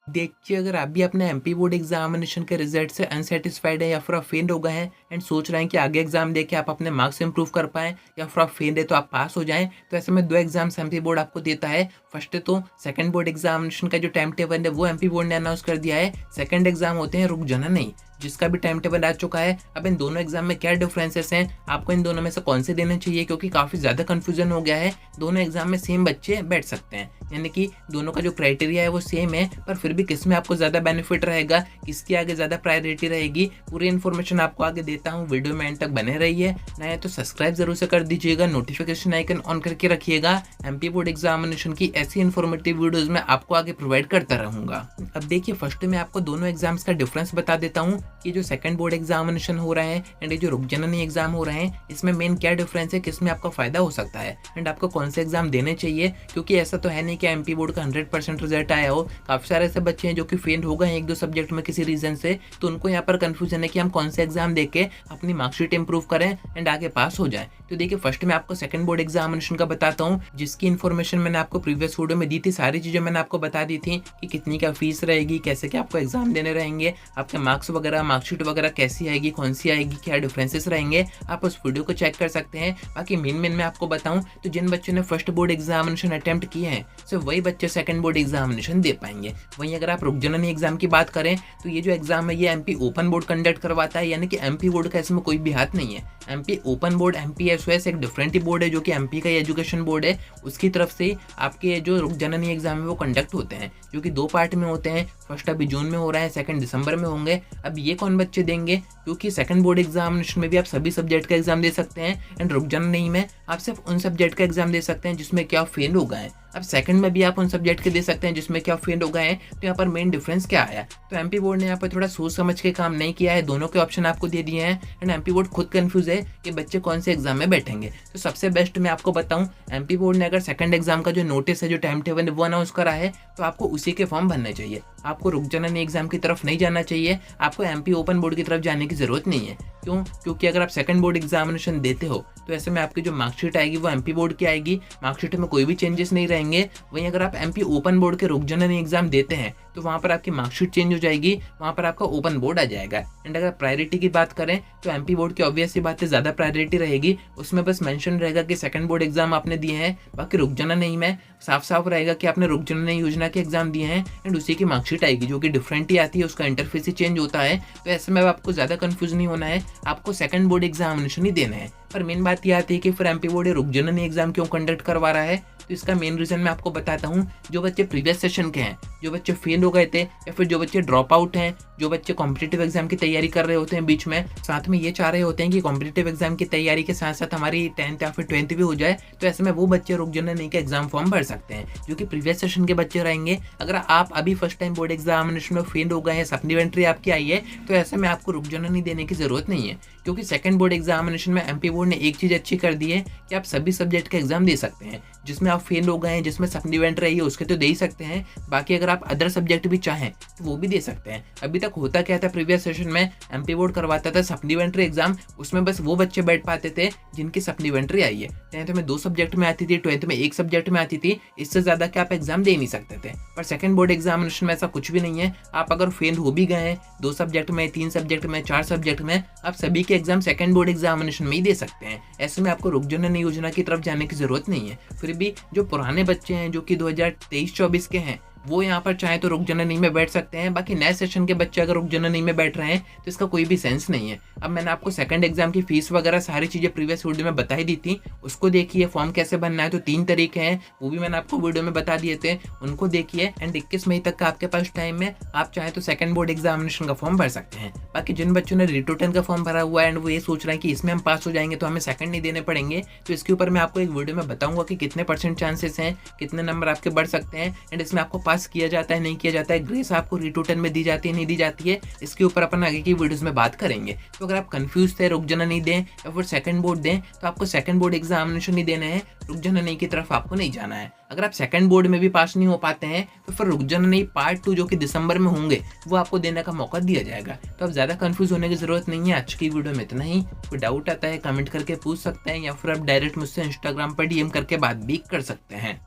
देखिए, अगर आप भी अपने एमपी बोर्ड एग्जामिनेशन के रिजल्ट से अनसेटिस्फाइड है या फिर आप फेल हो गए हैं एंड सोच रहे हैं कि आगे एग्जाम दे के आप अपने मार्क्स इंप्रूव कर पाएँ या फिर आप फेल है तो आप पास हो जाएँ, तो ऐसे में 2 एग्जाम्स एमपी बोर्ड आपको देता है। फर्स्ट तो सेकंड बोर्ड एग्जामिनेशन का जो टाइम टेबल है वो एमपी बोर्ड ने अनाउंस कर दिया है। सेकंड एग्जाम होते हैं रुक जाना नहीं, जिसका भी टाइम टेबल आ चुका है। अब इन दोनों एग्जाम में क्या डिफरेंसेस हैं, आपको इन दोनों में से कौन से देने चाहिए, क्योंकि काफ़ी ज़्यादा कन्फ्यूजन हो गया है। दोनों एग्जाम में सेम बच्चे बैठ सकते हैं, यानी कि दोनों का जो क्राइटेरिया है वो सेम है, पर फिर भी किस में आपको ज़्यादा बेनिफिट रहेगा, किसकी आगे ज़्यादा प्रायोरिटी रहेगी, पूरी इन्फॉर्मेशन आपको आगे देता हूँ। वीडियो में एंड तक बने रहिए। नए तो सब्सक्राइब जरूर से कर दीजिएगा, नोटिफिकेशन आइकन ऑन करके रखिएगा। एमपी बोर्ड एग्जामिनेशन की ऐसी इन्फॉर्मेटिव वीडियोज़ मैं आपको आगे प्रोवाइड करता रहूँगा। अब देखिए, फर्स्ट में आपको दोनों एग्जाम्स का डिफरेंस बता देता हूँ कि जो सेकंड बोर्ड एग्जामिनेशन हो रहा है एंड ये जो रुक जननी एग्जाम हो रहे हैं, इसमें मेन क्या डिफरेंस है, किसमें आपका फायदा हो सकता है एंड आपको कौन से एग्जाम देने चाहिए। क्योंकि ऐसा तो है नहीं कि एमपी बोर्ड का 100% रिजल्ट आया हो। काफ़ी सारे ऐसे बच्चे हैं जो कि फेल हो गए हैं 1-2 सब्जेक्ट में किसी रीजन से, तो उनको यहाँ पर कंफ्यूजन है कि हम कौन से एग्जाम देके अपनी मार्कशीट इंप्रूव करें एंड आगे पास हो जाए। तो देखिए, फर्स्ट में आपको सेकंड बोर्ड एग्जामिनेशन का बताता हूँ, जिसकी इन्फॉर्मेशन मैंने आपको प्रीवियस वीडियो में दी थी। सारी चीज़ें मैंने आपको बता दी थी कि कितनी क्या फीस रहेगी, कैसे क्या आपको एग्जाम देने रहेंगे, आपके मार्क्स वगैरह, मार्कशीट वगैरह कैसी आएगी, कौन सी आएगी, क्या डिफरेंसेस रहेंगे, आप उस वीडियो को चेक कर सकते हैं। बाकी मेन मैं आपको बताऊं तो जिन बच्चों ने फर्स्ट बोर्ड एग्जामिनेशन अटेम्प्ट किए हैं सिर्फ वही बच्चे सेकंड बोर्ड एग्जामिनेशन दे पाएंगे। वहीं अगर आप रुक जननी एग्जाम की बात करें तो ये जो एग्जाम है ये एमपी ओपन बोर्ड कंडक्ट करवाता है, यानी कि एमपी बोर्ड का इसमें कोई भी हाथ नहीं है। एमपी ओपन बोर्ड, एमपीएसओएस एक डिफरेंट ही बोर्ड है जो कि एमपी का एजुकेशन बोर्ड है, उसकी तरफ से आपके जो रुक जननी एग्जाम है वो कंडक्ट होते हैं, जो कि 2 पार्ट में होते हैं। फर्स्ट अभी जून में हो रहा है, सेकंड दिसंबर में होंगे। अब ये कौन बच्चे देंगे, क्योंकि सेकंड बोर्ड एग्जामिनेशन में भी आप सभी सब्जेक्ट का एग्जाम दे सकते हैं एंड रुक जननी में आप सिर्फ उन सब्जेक्ट का एग्जाम दे सकते हैं जिसमें क्या फेल हो गए हैं। अब सेकंड में भी आप उन सब्जेक्ट के दे सकते हैं जिसमें क्या फेल हो गए हैं। तो यहाँ पर मेन डिफरेंस क्या आया, तो एमपी बोर्ड ने यहाँ पर थोड़ा सोच समझ के काम नहीं किया है, दोनों के ऑप्शन आपको दे दिए हैं एंड एमपी बोर्ड खुद कंफ्यूज है कि बच्चे कौन से एग्जाम में बैठेंगे। तो सबसे बेस्ट मैं आपको बताऊं, एमपी बोर्ड ने अगर सेकंड एग्जाम का जो नोटिस है, जो टाइम टेबल है वो अनाउंस करा है, तो आपको उसी के फॉर्म भरने चाहिए। आपको रुक जननी एग्जाम की तरफ नहीं जाना चाहिए, आपको एमपी ओपन बोर्ड की तरफ जाने की जरूरत नहीं है। क्यों, क्योंकि अगर आप सेकंड बोर्ड एग्जामिनेशन देते हो तो ऐसे में आपकी जो मार्कशीट आएगी वो एमपी बोर्ड की आएगी, मार्कशीट में कोई भी चेंजेस नहीं रहेंगे। वहीं अगर आप एमपी ओपन बोर्ड के रुक जननी एग्जाम देते हैं तो वहाँ पर आपकी मार्कशीट चेंज हो जाएगी, वहाँ पर आपका ओपन बोर्ड आ जाएगा। एंड अगर प्रायोरिटी की बात करें तो एमपी बोर्ड की ऑब्वियस सी बात है ज़्यादा प्रायोरिटी रहेगी, उसमें बस मेंशन रहेगा कि सेकंड बोर्ड एग्जाम आपने दिए हैं। बाकी रुक जननी में साफ साफ रहेगा कि आपने रुक जननी योजना के एग्जाम दिए हैं एंड उसी की मार्कशीट आएगी, जो कि डिफरेंट ही आती है, उसका इंटरफेस ही चेंज होता है। तो ऐसे में आपको ज़्यादा कन्फ्यूज नहीं होना है, आपको सेकंड बोर्ड एग्जामिनेशन ही देना है। पर मेन बात यह आती है कि फिर एमपी बोर्ड रुक जननी एग्जाम क्यों कंडक्ट करवा रहा है, तो इसका मेन रीजन मैं आपको बताता हूँ। जो बच्चे प्रीवियस सेशन के हैं, जो बच्चे फेल हो गए थे या फिर जो बच्चे ड्रॉप आउट हैं, जो बच्चे कॉम्पिटिटिव एग्जाम की तैयारी कर रहे होते हैं बीच में, साथ में ये चाह रहे होते हैं कि कॉम्पिटिटिव एग्जाम की तैयारी के साथ साथ हमारी 10th या फिर 12th भी हो जाए, तो ऐसे में वो बच्चे रुक जननी का एग्जाम फॉर्म भर सकते हैं, जो कि प्रीवियस सेशन के बच्चे रहेंगे। अगर आप अभी फर्स्ट टाइम बोर्ड एग्जामिनेशन में फेल हो गए हैं, सप्लीमेंट्री आपकी आई है, तो ऐसे में आपको रुक जननी देने की जरूरत नहीं है। क्योंकि सेकंड बोर्ड एग्जामिनेशन में एमपी बोर्ड ने एक चीज़ अच्छी कर दी है कि आप सभी सब्जेक्ट का एग्जाम दे सकते हैं। जिसमें आप फेल हो गए हैं, जिसमें सप्लीमेंट्री रही है, उसके तो दे ही सकते हैं। बाकी अगर आप अदर सब्जेक्ट भी चाहें तो वो भी दे सकते हैं। अभी तक होता क्या था, प्रीवियस सेशन में एमपी बोर्ड करवाता था सप्लीमेंट्री एग्जाम, उसमें बस वो बच्चे बैठ पाते थे जिनकी सप्लीमेंट्री आई है। 10th में 2 सब्जेक्ट में आती थी, 12th में 1 सब्जेक्ट में आती थी, इससे ज़्यादा क्या आप एग्जाम दे नहीं सकते थे। पर सेकंड बोर्ड एग्जामिनेशन में ऐसा कुछ भी नहीं है। आप अगर फेल हो भी गए हैं 2 सब्जेक्ट में, 3 सब्जेक्ट में, 4 सब्जेक्ट में, आप सभी के एग्जाम सेकंड बोर्ड एग्जामिनेशन में ही दे सकते हैं। ऐसे में आपको रुक जननी योजना की तरफ जाने की जरूरत नहीं है। फिर भी जो पुराने बच्चे हैं, जो कि 2023-24 के हैं, वो यहाँ पर चाहे तो रुक जननी में बैठ सकते हैं। बाकी नए सेशन के बच्चे अगर रुक जननी में बैठ रहे हैं तो इसका कोई भी सेंस नहीं है। अब मैंने आपको सेकंड एग्जाम की फीस वगैरह सारी चीज़ें प्रीवियस वीडियो में बता ही दी थी, उसको देखिए। फॉर्म कैसे बनना है तो 3 तरीके हैं, वो भी मैंने आपको वीडियो में बता दिए थे, उनको देखिए। एंड 21 मई तक का आपके पास टाइम है, आप चाहे तो सेकंड बोर्ड एग्जामिनेशन का फॉर्म भर सकते हैं। बाकी जिन बच्चों ने रिटोटन का फॉर्म भरा हुआ है एंड वो ये सोच रहे हैं कि इसमें हम पास हो जाएंगे तो हमें सेकंड नहीं देने पड़ेंगे, तो इसके ऊपर मैं आपको एक वीडियो में बताऊंगा कि कितने % चांसेस हैं, कितने नंबर आपके बढ़ सकते हैं एंड इसमें आपको पास किया जाता है नहीं किया जाता है, ग्रेस आपको रिटोटन में दी जाती है नहीं दी जाती है, इसके ऊपर अपन आगे की वीडियोस में बात करेंगे। तो अगर आप कंफ्यूज थे रुक जननी दें या फिर सेकंड बोर्ड दें, तो आपको सेकंड बोर्ड एग्जामिनेशन ही देना है, रुक जननी की तरफ आपको नहीं जाना है। अगर आप सेकंड बोर्ड में भी पास नहीं हो पाते हैं तो फिर रुक जननी पार्ट 2 जो कि दिसंबर में होंगे वो आपको देने का मौका दिया जाएगा। तो अब ज़्यादा कंफ्यूज होने की जरूरत नहीं है। आज की वीडियो में इतना ही। कोई डाउट आता है कमेंट करके पूछ सकते हैं या फिर आप डायरेक्ट मुझसे इंस्टाग्राम पर DM करके बात भी कर सकते हैं।